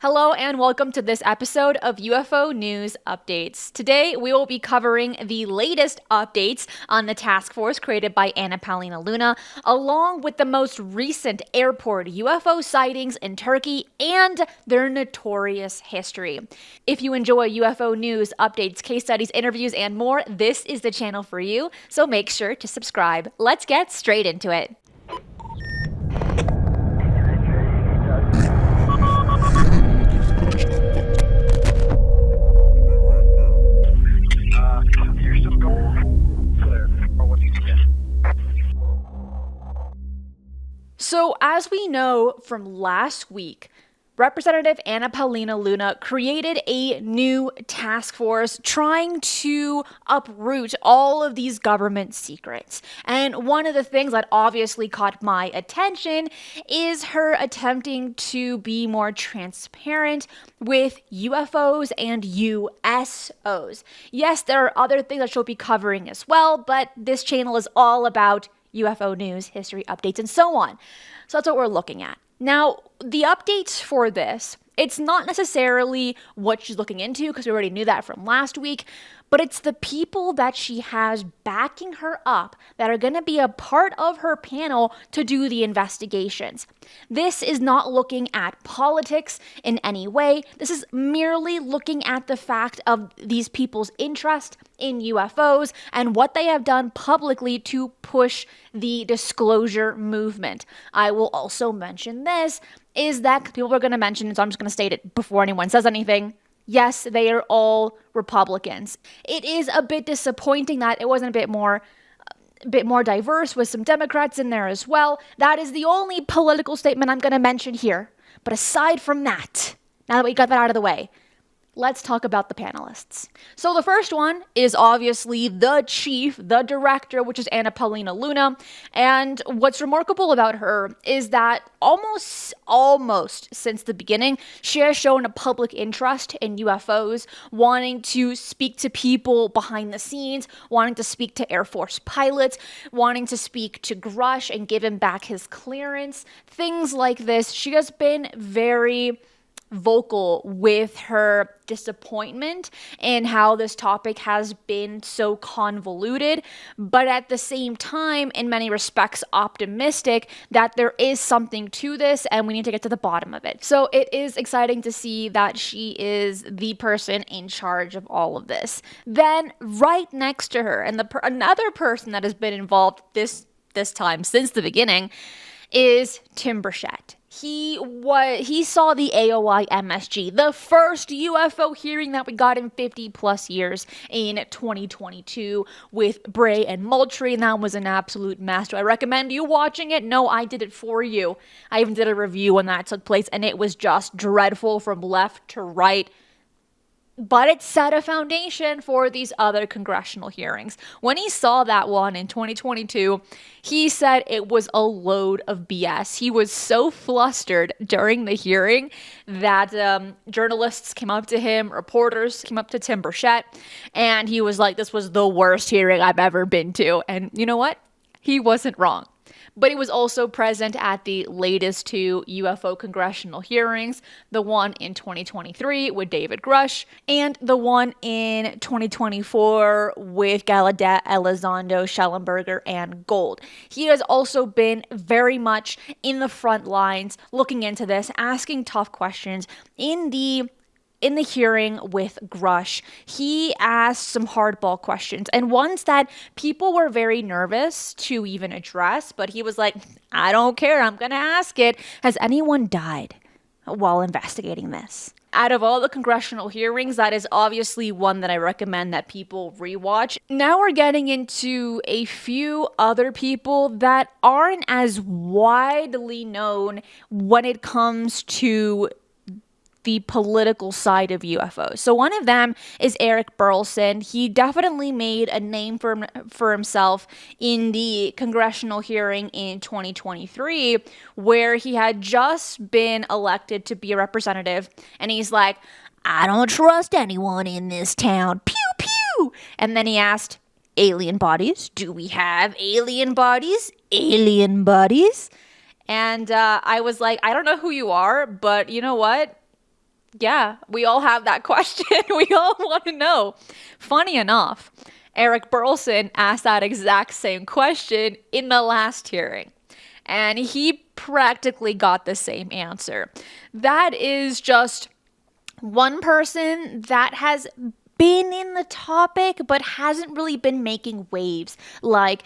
Hello and welcome to this episode of UFO News Updates. Today we will be covering the latest updates on the task force created by Anna Paulina Luna, along with the most recent airport UFO sightings in Turkey and their notorious history. If you enjoy UFO news, updates, case studies, interviews, and more, this is the channel for you, so make sure to subscribe. Let's get straight into it. So, as we know from last week, Representative Anna Paulina Luna created a new task force trying to uproot all of these government secrets. And one of the things that obviously caught my attention is her attempting to be more transparent with UFOs and USOs. Yes, there are other things that she'll be covering as well, but this channel is all about UFO news, history, updates, and so on. So that's what we're looking at. Now, the updates for this, it's not necessarily what she's looking into, because we already knew that from last week, but it's the people that she has backing her up that are going to be a part of her panel to do the investigations. This is not looking at politics in any way. This is merely looking at the fact of these people's interest in UFOs and what they have done publicly to push the disclosure movement. I will also mention this, is that people are going to mention it, so I'm just going to state it before anyone says anything. Yes, they are all Republicans. It is a bit disappointing that it wasn't a bit more diverse with some Democrats in there as well. That is the only political statement I'm going to mention here. But aside from that, now that we got that out of the way, let's talk about the panelists. So the first one is obviously the chief, the director, which is Anna Paulina Luna. And what's remarkable about her is that almost since the beginning, she has shown a public interest in UFOs, wanting to speak to people behind the scenes, wanting to speak to Air Force pilots, wanting to speak to Grush and give him back his clearance, things like this. She has been very vocal with her disappointment in how this topic has been so convoluted, but at the same time, in many respects, optimistic that there is something to this and we need to get to the bottom of it. So it is exciting to see that she is the person in charge of all of this. Then right next to her, and another person that has been involved this time since the beginning, is Tim Burchett. He saw the AOI MSG, the first UFO hearing that we got in 50 plus years in 2022 with Bray and Moultrie, and that was an absolute mess. Do I recommend you watching it? No, I did it for you. I even did a review when that took place, and it was just dreadful from left to right. But it set a foundation for these other congressional hearings. When he saw that one in 2022, he said it was a load of BS. He was so flustered during the hearing that journalists came up to him, reporters came up to Tim Burchett, and he was like, this was the worst hearing I've ever been to. And you know what? He wasn't wrong. But he was also present at the latest two UFO congressional hearings, the one in 2023 with David Grush, and the one in 2024 with Gallaudet, Elizondo, Schellenberger, and Gold. He has also been very much in the front lines, looking into this, asking tough questions. In the hearing with Grush, he asked some hardball questions and ones that people were very nervous to even address, but he was like, I don't care, I'm gonna ask it. Has anyone died while investigating this? Out of all the congressional hearings, that is obviously one that I recommend that people rewatch. Now we're getting into a few other people that aren't as widely known when it comes to the political side of UFOs. So one of them is Eric Burleson. He definitely made a name for himself in the congressional hearing in 2023, where he had just been elected to be a representative, and he's like, I don't trust anyone in this town. Pew, pew. And then he asked, alien bodies? Do we have alien bodies? Alien bodies? And I was like, I don't know who you are, but you know what? Yeah, we all have that question. We all want to know. Funny enough, Eric Burleson asked that exact same question in the last hearing, and he practically got the same answer. That is just one person that has been in the topic but hasn't really been making waves like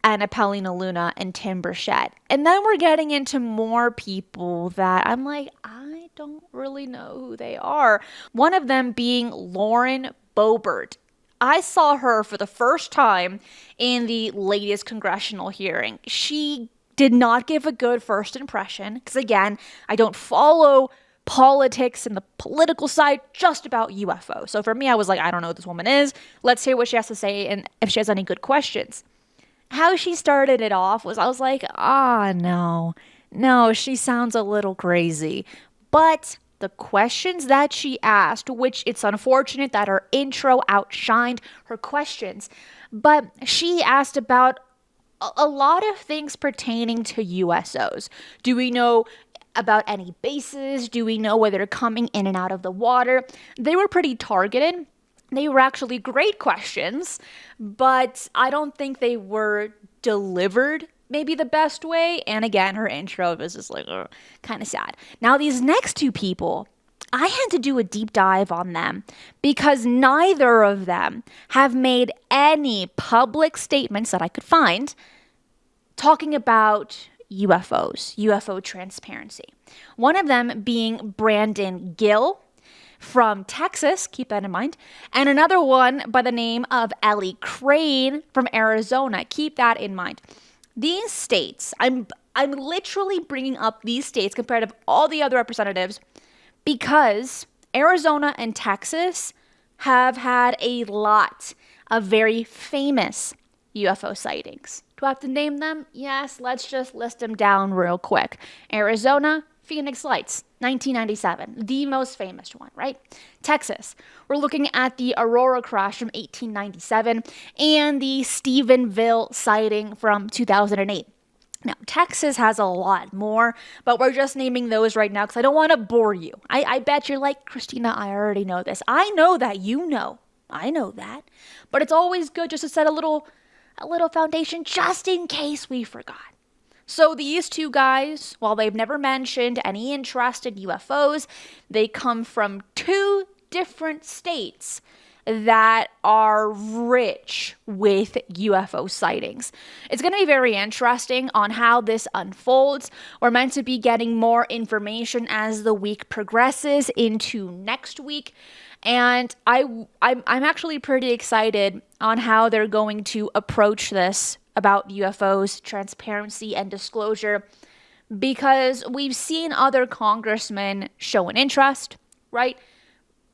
Anna Paulina Luna and Tim Burchett. And then we're getting into more people that I'm like, I don't really know who they are. One of them being Lauren Boebert. I saw her for the first time in the latest congressional hearing. She did not give a good first impression because, again, I don't follow politics and the political side, just about UFO. So for me, I was like, I don't know who this woman is. Let's hear what she has to say and if she has any good questions. How she started it off was, I was like, no, she sounds a little crazy. But the questions that she asked, which it's unfortunate that her intro outshined her questions, but she asked about a lot of things pertaining to USOs. Do we know about any bases? Do we know whether they're coming in and out of the water? They were pretty targeted. They were actually great questions, but I don't think they were delivered maybe the best way. And again, her intro was just like kind of sad. Now, these next two people, I had to do a deep dive on them because neither of them have made any public statements that I could find talking about UFOs, UFO transparency. One of them being Brandon Gill from Texas, keep that in mind, and another one by the name of Ellie Crane from Arizona. Keep that in mind. These states, I'm literally bringing up these states compared to all the other representatives because Arizona and Texas have had a lot of very famous UFO sightings. Do I have to name them? Yes, let's just list them down real quick. Arizona, Phoenix Lights, 1997, the most famous one, right? Texas, we're looking at the Aurora crash from 1897 and the Stephenville sighting from 2008. Now, Texas has a lot more, but we're just naming those right now because I don't want to bore you. I bet you're like, Cristina, I already know this. I know that you know. I know that. But it's always good just to set a little foundation just in case we forgot. So these two guys, while they've never mentioned any interest in UFOs, they come from two different states that are rich with UFO sightings. It's going to be very interesting on how this unfolds. We're meant to be getting more information as the week progresses into next week. And I'm actually pretty excited on how they're going to approach this about UFOs, transparency, and disclosure, because we've seen other congressmen show an interest, right?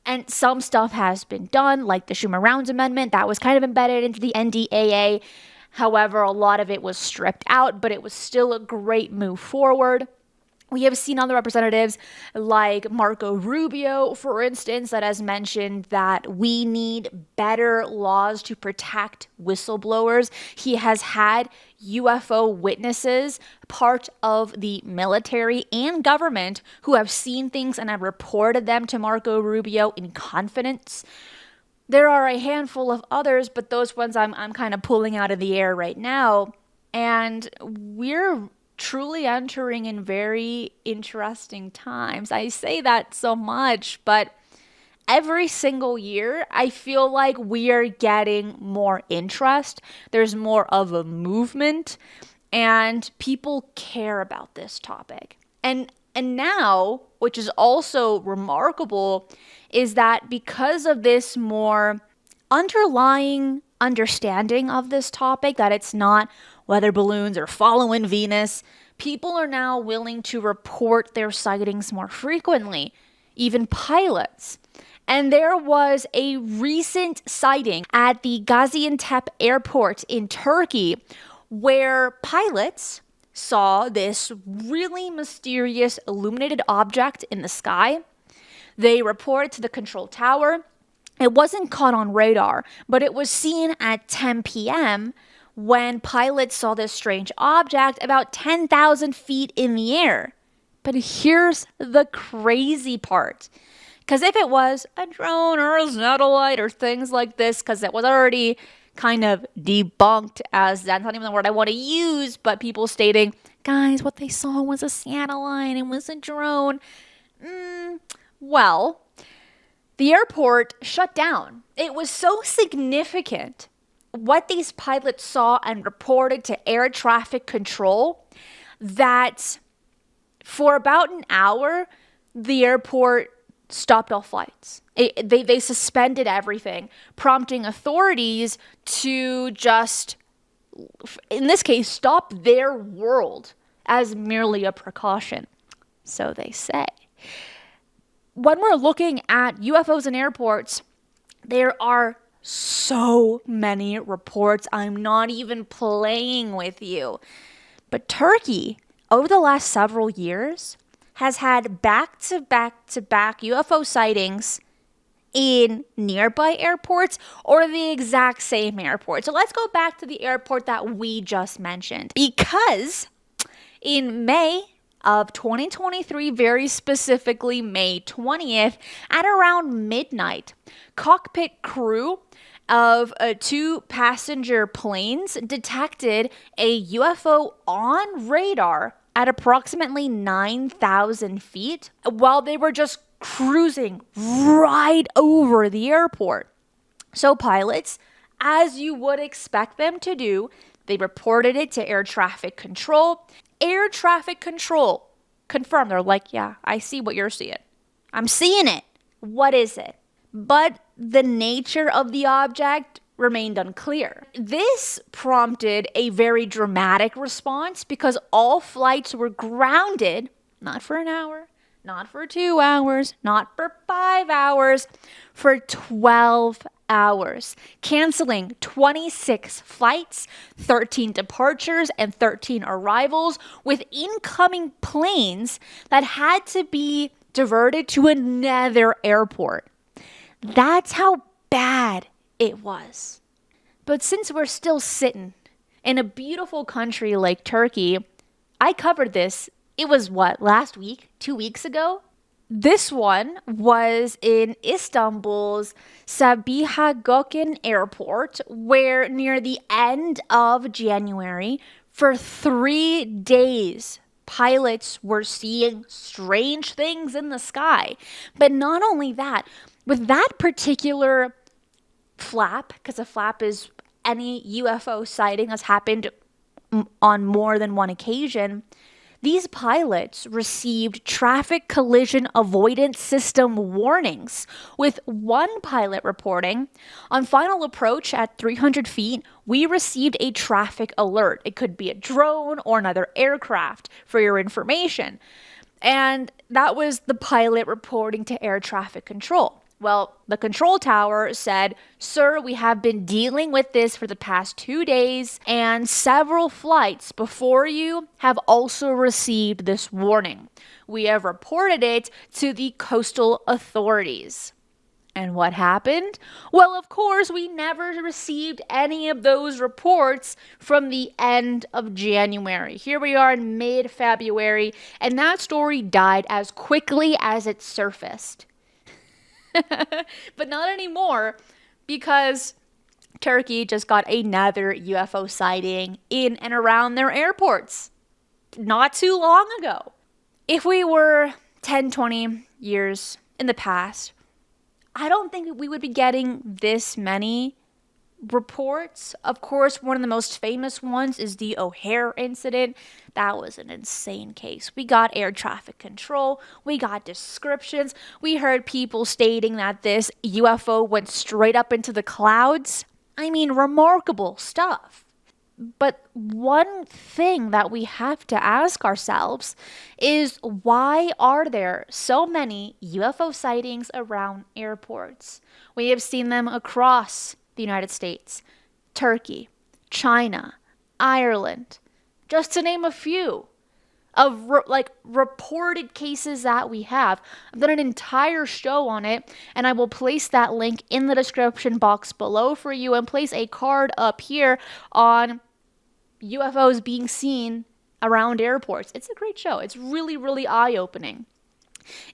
And some stuff has been done, like the Schumer-Rounds Amendment, that was kind of embedded into the NDAA. However, a lot of it was stripped out, but it was still a great move forward. We have seen other representatives like Marco Rubio, for instance, that has mentioned that we need better laws to protect whistleblowers. He has had UFO witnesses, part of the military and government, who have seen things and have reported them to Marco Rubio in confidence. There are a handful of others, but those ones I'm kind of pulling out of the air right now. And we're truly entering in very interesting times. I say that so much, but every single year, I feel like we are getting more interest. There's more of a movement, and people care about this topic. And now, which is also remarkable, is that because of this more underlying understanding of this topic, that it's not weather balloons or following Venus, people are now willing to report their sightings more frequently, even pilots. And there was a recent sighting at the Gaziantep airport in Turkey where pilots saw this really mysterious illuminated object in the sky. They reported to the control tower. It wasn't caught on radar, but it was seen at 10 p.m. when pilots saw this strange object about 10,000 feet in the air. But here's the crazy part. Because if it was a drone or a satellite or things like this, because it was already kind of debunked as that's not even the word I want to use, but people stating, guys, what they saw was a satellite, it was a drone. Well, the airport shut down. It was so significant what these pilots saw and reported to air traffic control that for about an hour, the airport stopped all flights. They suspended everything, prompting authorities to just, in this case, stop their world as merely a precaution. So they say. When we're looking at UFOs in airports, there are so many reports. I'm not even playing with you. But Turkey, over the last several years, has had back-to-back-to-back UFO sightings in nearby airports or the exact same airport. So let's go back to the airport that we just mentioned. Because in May of 2023, very specifically May 20th, at around midnight, cockpit crew of two passenger planes detected a UFO on radar at approximately 9,000 feet while they were just cruising right over the airport. So pilots, as you would expect them to do, they reported it to air traffic control. Air traffic control confirmed. They're like, yeah, I see what you're seeing. I'm seeing it. What is it? But the nature of the object remained unclear. This prompted a very dramatic response because all flights were grounded, not for an hour, not for 2 hours, not for 5 hours, for 12 hours, canceling 26 flights, 13 departures, and 13 arrivals with incoming planes that had to be diverted to another airport. That's how bad it was. But since we're still sitting in a beautiful country like Turkey, I covered this. It was last week? 2 weeks ago? This one was in Istanbul's Sabiha Gökçen Airport, where near the end of January, for 3 days, pilots were seeing strange things in the sky. But not only that, with that particular flap, because a flap is any UFO sighting has happened on more than one occasion, these pilots received traffic collision avoidance system warnings, with one pilot reporting, on final approach at 300 feet, we received a traffic alert. It could be a drone or another aircraft, for your information. And that was the pilot reporting to air traffic control. Well, the control tower said, sir, we have been dealing with this for the past 2 days, and several flights before you have also received this warning. We have reported it to the coastal authorities. And what happened? Well, of course, we never received any of those reports from the end of January. Here we are in mid-February, and that story died as quickly as it surfaced. But not anymore, because Turkey just got another UFO sighting in and around their airports not too long ago. If we were 10, 20 years in the past, I don't think we would be getting this many reports. Of course, one of the most famous ones is the O'Hare incident. That was an insane case. We got air traffic control. We got descriptions. We heard people stating that this UFO went straight up into the clouds. I mean, remarkable stuff. But one thing that we have to ask ourselves is, why are there so many UFO sightings around airports? We have seen them across the United States, Turkey, China, Ireland, just to name a few of reported cases that we have. I've done an entire show on it, and I will place that link in the description box below for you, and place a card up here on UFOs being seen around airports. It's a great show. It's really, really eye-opening.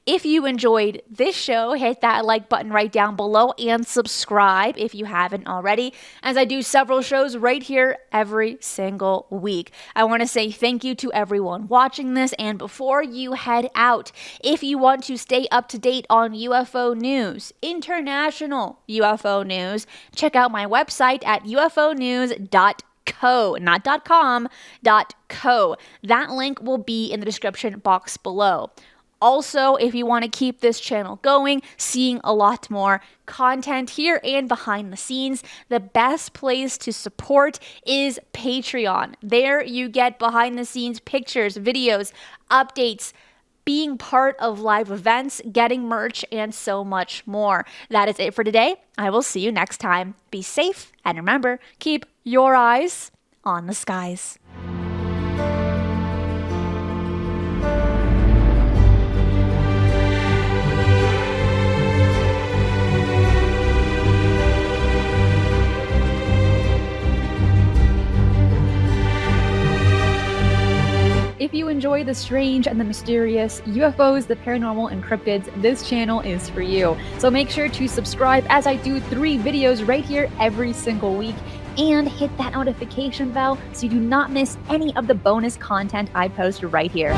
If you enjoyed this show, hit that like button right down below and subscribe if you haven't already, as I do several shows right here every single week. I want to say thank you to everyone watching this, and before you head out, if you want to stay up to date on UFO news, international UFO news, check out my website at ufonews.co, not .com, .co. That link will be in the description box below. Also, if you want to keep this channel going, seeing a lot more content here and behind the scenes, the best place to support is Patreon. There you get behind the scenes pictures, videos, updates, being part of live events, getting merch, and so much more. That is it for today. I will see you next time. Be safe, and remember, keep your eyes on the skies. If you enjoy the strange and the mysterious, UFOs, the paranormal, and cryptids, this channel is for you. So make sure to subscribe, as I do 3 videos right here every single week, and hit that notification bell so you do not miss any of the bonus content I post right here.